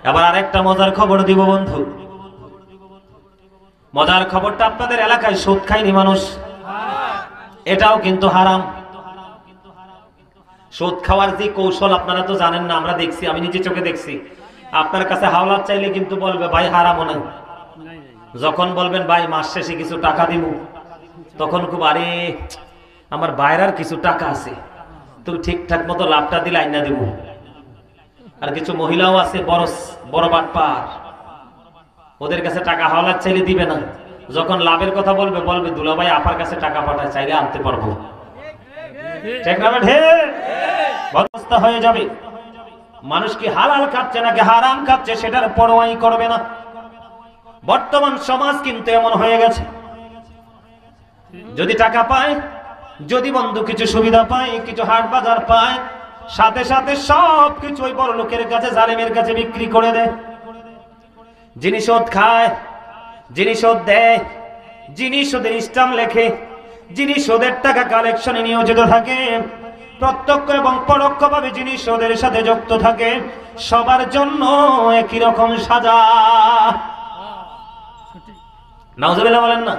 এবার আরেকটা মজার খবর দিব বন্ধু। মজার খবরটা, আপনাদের এলাকায় সুদ খায়নি মানুষ? এটাও কিন্তু হারাম। সুদ খাওয়ার যে কৌশল আপনারা তো জানেন না, আমরা দেখছি, আমি নিজে চোখে দেখছি। আপনার কাছে হাওলাত চাইলে কিন্তু বলবে ভাই হারামও নাই। যখন বলবেন ভাই মাস শেষে কিছু টাকা দিব, তখন খুব আরে আমার বাইরের কিছু টাকা আছে, তুমি ঠিকঠাক মতো লাভটা দিলে আইনা দেব। আর কিছু মহিলাও আছে বড় বড় বাটপার, ওদের কাছে টাকা হাওলাত চাইলে দিবে না, যখন লাভের কথা বলবে বলবে দুলাভাই আপার কাছে টাকা পাঠায়, চাইলে আনতে পারবো। ঠিক না বেঠে? অবস্থা হয়ে যাবে। মানুষ কি হালাল খাচ্ছে নাকি হারাম খাচ্ছে সেটার পরোয়াই করবে না। বর্তমান সমাজ কিন্তু এমন হয়ে গেছে, যদি টাকা পায়, যদি বন্ধু কিছু সুবিধা পায়, কিছু হাট বাজার পায়, সাথে সাথে সব কিছু ওই বড় লোকের কাছে, জালেমের কাছে বিক্রি করে দেয়। যিনি সুদ খায়, যিনি সুদ দেয়, যিনি সুদের স্ট্যাম্প লেখে, যিনি সুদের টাকা কালেকশনে নিয়োজিত থাকে, প্রত্যক্ষ এবং পরোক্ষভাবে যিনি সুদের সাথে যুক্ত থাকে, সবার জন্য একই রকম সাজা। নাউজুবিল্লাহ বলেন না?